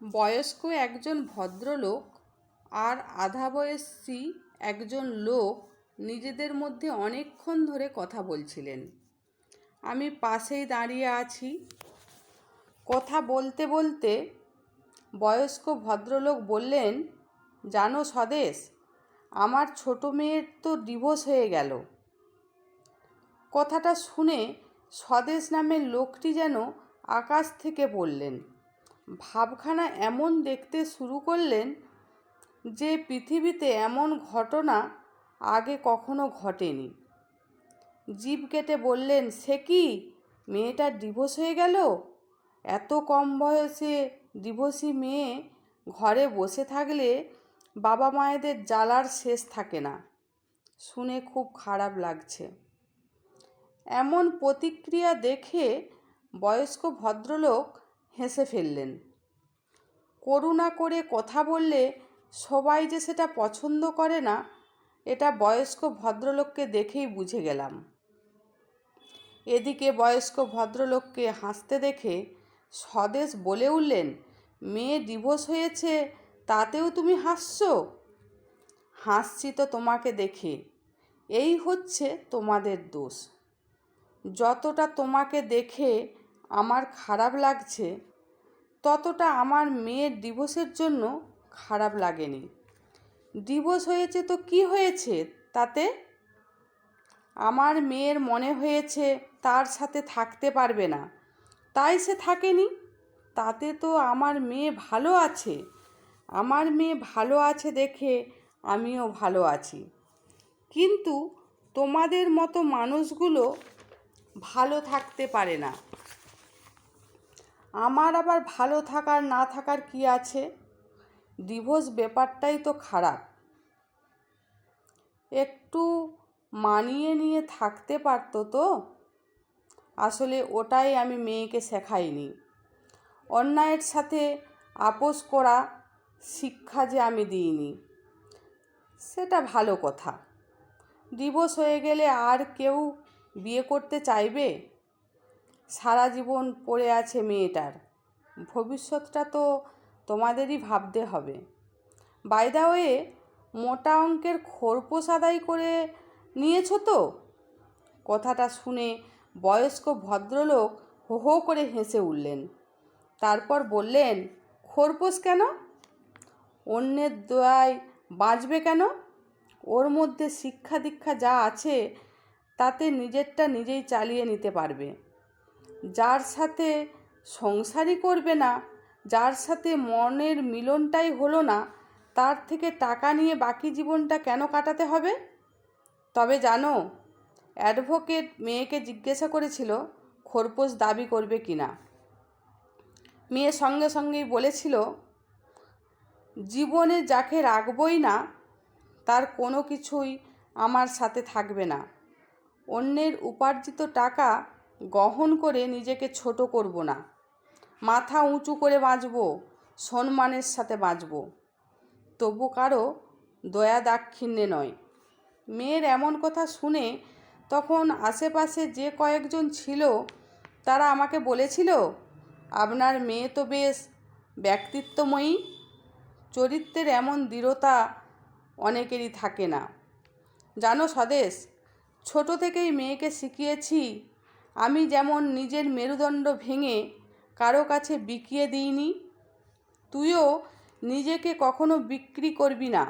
বয়স্ক একজন ভদ্রলোক আর আধা বয়সী একজন লোক নিজেদের মধ্যে অনেকক্ষণ ধরে কথা বলছিলেন। আমি পাশেই দাঁড়িয়ে আছি। কথা বলতে বলতে বয়স্ক ভদ্রলোক বললেন, জানো স্বদেশ, আমার ছোট মেয়ের তো ডিভোর্স হয়ে গেল। কথাটা শুনে স্বদেশ নামের লোকটি যেন আকাশ থেকে পড়লেন। ভাবখানা এমন দেখতে শুরু করলেন যে পৃথিবীতে এমন ঘটনা আগে কখনো ঘটেনি। জিভ কেটে বললেন, সে কি, মেয়েটার ডিভোর্স হয়ে গেল? এত কম বয়সে ডিভোর্সি মেয়ে ঘরে বসে থাকলে বাবা মায়েদের জ্বালার শেষ থাকে না। শুনে খুব খারাপ লাগছে। এমন প্রতিক্রিয়া দেখে বয়স্ক ভদ্রলোক হেসে ফেললেন। করুণা করে কথা বললে সবাই যে সেটা পছন্দ করে না, এটা বয়স্ক ভদ্রলোককে দেখেই বুঝে গেলাম। এদিকে বয়স্ক ভদ্রলোককে হাসতে দেখে স্বদেশ বলে উঠলেন, মেয়ে ডিভোর্স হয়েছে তাতেও তুমি হাসছো? হাসছি তো তোমাকে দেখে, এই হচ্ছে তোমাদের দোষ। যতটা তোমাকে দেখে আমার খারাপ লাগছে, ততটা আমার মেয়ের ডিভোর্সের জন্য খারাপ লাগেনি। ডিভোর্স হয়েছে তো কি হয়েছে তাতে? আমার মেয়ের মনে হয়েছে তার সাথে থাকতে পারবে না, তাই সে থাকেনি। তাতে তো আমার মেয়ে ভালো আছে। আমার মেয়ে ভালো আছে দেখে আমিও ভালো আছি। কিন্তু তোমাদের মতো মানুষগুলো ভালো থাকতে পারে না। আমার আবার ভালো থাকার না থাকার কি আছে? ডিভোর্স ব্যাপারটাই তো খারাপ। একটু মানিয়ে নিয়ে থাকতে পারতো তো। আসলে ওটাই আমি মেয়েকে শেখাইনি। অন্যায়ের সাথে আপোষ করা শিক্ষা যে আমি দিইনি, সেটা ভালো কথা। ডিভোর্স হয়ে গেলে আর কেউ বিয়ে করতে চাইবে? সারা জীবন পড়ে আছে মেয়েটার, ভবিষ্যৎটা তো তোমাদেরই ভাবতে হবে। বাই দ্য ওয়ে, মোটা অঙ্কের খোরপোশ আদায় করে নিয়েছো তো? কথাটা শুনে বয়স্ক ভদ্রলোক হো হো করে হেসে উঠলেন। তারপর বললেন, খোরপোশ কেন? অন্যের দয়ায় বাঁচবে কেন? ওর মধ্যে শিক্ষা দীক্ষা যা আছে তাতে নিজেরটা নিজেই চালিয়ে নিতে পারবে। যার সাথে সংসারই করবে না, যার সাথে মনের মিলনটাই হলো না, তার থেকে টাকা নিয়ে বাকি জীবনটা কেন কাটাতে হবে? তবে জানো, অ্যাডভোকেট মেয়েকে জিজ্ঞাসা করেছিল খোরপোশ দাবি করবে কি না। মেয়ে সঙ্গে সঙ্গেই বলেছিল, জীবনে যাকে রাখবই না তার কোনো কিছুই আমার সাথে থাকবে না। অন্যের উপার্জিত টাকা গ্রহণ করে নিজেকে ছোট করব না। মাথা উঁচু করে বাঁচব, সম্মানের সাথে বাঁচব, তবু কারো দয়া দাক্ষিণ্যে নয়। মেয়ের এমন কথা শুনে তখন আশেপাশে যে কয়েকজন ছিল তারা আমাকে বলেছিল, আপনার মেয়ে তো বেশ ব্যক্তিত্বময়ী, চরিত্রের এমন দৃঢ়তা অনেকেরই থাকে না। জানো স্বদেশ, ছোট থেকেই মেয়েকে শিখিয়েছি আমি যেমন নিজের মেরুদণ্ড ভেঙে কারো কাছে বিকিয়ে দিইনি, তুইও নিজেকে কখনো বিক্রি করবি না।